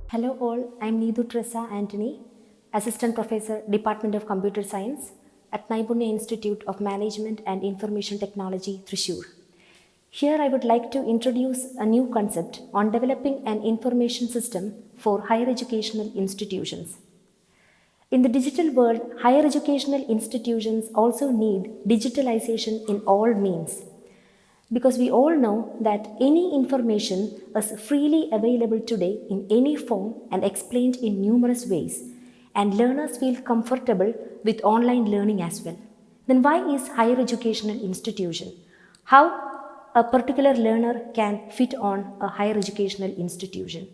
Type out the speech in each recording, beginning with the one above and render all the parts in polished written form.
Hello all, I am Neethu Tressa Antony, Assistant Professor, Department of Computer Science at NAIPUNYA Institute of Management and Information Technology, Thrissur. Here I would like to introduce a new concept on developing an information system for higher educational institutions. In the digital world, higher educational institutions also need digitalization in all means. Because we all know that any information is freely available today in any form and explained in numerous ways, and learners feel comfortable with online learning as well. Then why is higher educational institution? How a particular learner can fit on a higher educational institution?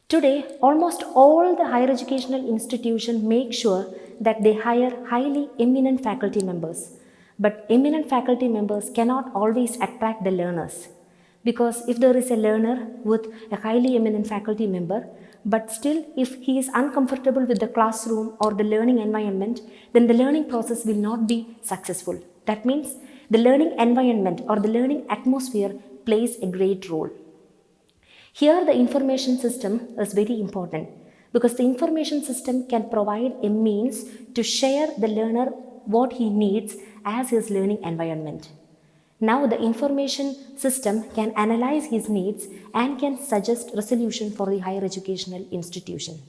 Today, almost all the higher educational institutions make sure that they hire highly eminent faculty members. But eminent faculty members cannot always attract the learners. Because if there is a learner with a highly eminent faculty member, but still if he is uncomfortable with the classroom or the learning environment, then the learning process will not be successful. That means the learning environment or the learning atmosphere plays a great role. Here the information system is very important because the information system can provide a means to share the learner what he needs as his learning environment. Now the information system can analyze his needs and can suggest resolution for the higher educational institution.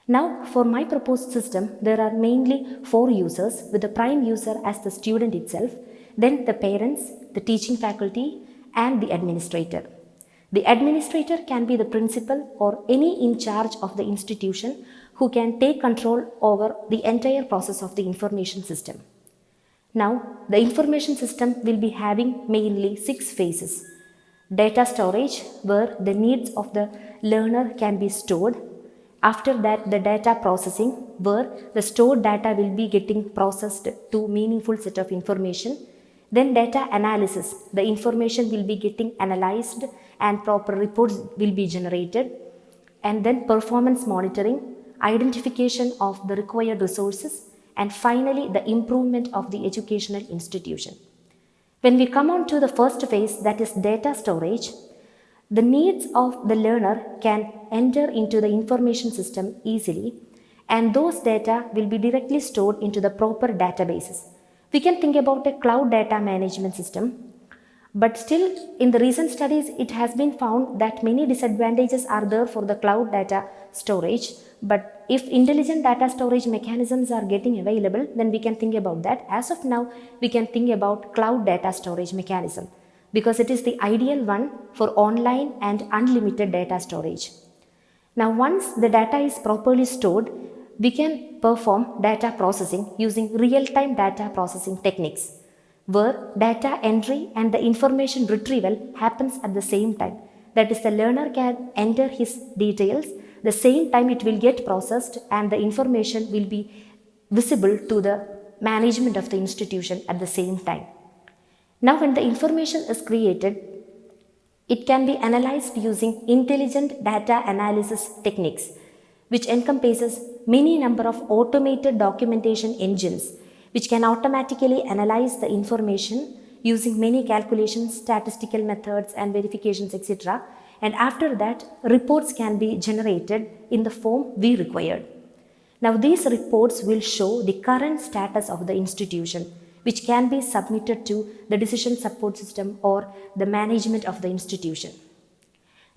Now for my proposed system, there are mainly 4 users with the prime user as the student itself, then the parents, the teaching faculty and the administrator. The administrator can be the principal or any in charge of the institution who can take control over the entire process of the information system. Now, the information system will be having mainly 6 phases. Data storage, where the needs of the learner can be stored. After that, the data processing, where the stored data will be getting processed to meaningful set of information. Then data analysis, the information will be getting analyzed and proper reports will be generated. And then performance monitoring, identification of the required resources, and finally the improvement of the educational institution. When we come on to the first phase, that is data storage, the needs of the learner can enter into the information system easily, and those data will be directly stored into the proper databases. We can think about a cloud data management system, but still in the recent studies it has been found that many disadvantages are there for the cloud data storage. But if intelligent data storage mechanisms are getting available, then we can think about that. As of now, we can think about cloud data storage mechanism because it is the ideal one for online and unlimited data storage. Now once the data is properly stored, we can perform data processing using real-time data processing techniques, where data entry and the information retrieval happens at the same time. That is, the learner can enter his details, the same time it will get processed and the information will be visible to the management of the institution at the same time. Now when the information is created, it can be analyzed using intelligent data analysis techniques, which encompasses many number of automated documentation engines which can automatically analyze the information using many calculations, statistical methods and verifications, etc. And after that, reports can be generated in the form we required. Now these reports will show the current status of the institution, which can be submitted to the decision support system or the management of the institution.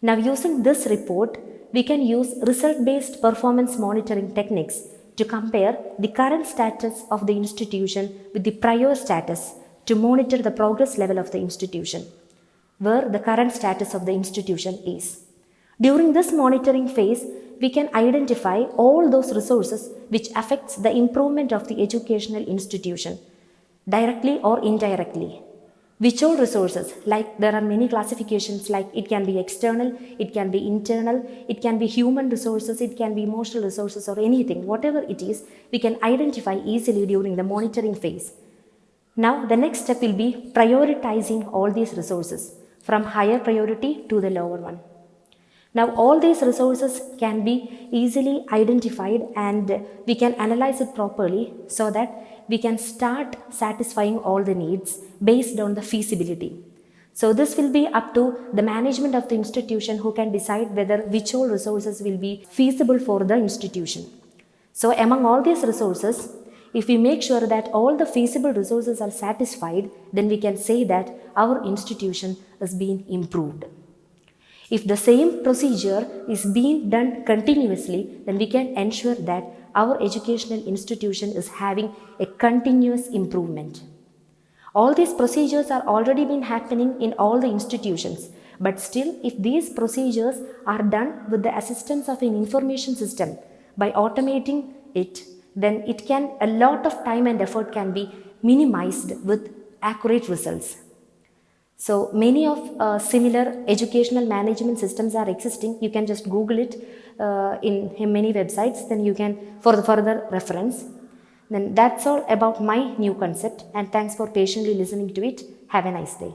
Now using this report, we can use result-based performance monitoring techniques to compare the current status of the institution with the prior status to monitor the progress level of the institution, where the current status of the institution is. During this monitoring phase, we can identify all those resources which affects the improvement of the educational institution, directly or indirectly. Which all resources, like there are many classifications, like it can be external, it can be internal, it can be human resources, it can be emotional resources or anything, whatever it is, we can identify easily during the monitoring phase. Now the next step will be prioritizing all these resources from higher priority to the lower one. Now all these resources can be easily identified and we can analyze it properly so that we can start satisfying all the needs based on the feasibility. So this will be up to the management of the institution who can decide whether which all resources will be feasible for the institution. So among all these resources, if we make sure that all the feasible resources are satisfied, then we can say that our institution is being improved. If the same procedure is being done continuously, then we can ensure that our educational institution is having a continuous improvement. All these procedures are already been happening in all the institutions, but still if these procedures are done with the assistance of an information system, by automating it, then a lot of time and effort can be minimized with accurate results. So many of similar educational management systems are existing. You can just Google it in many websites, then you can for the further reference. Then that's all about my new concept, and thanks for patiently listening to it. Have a nice day.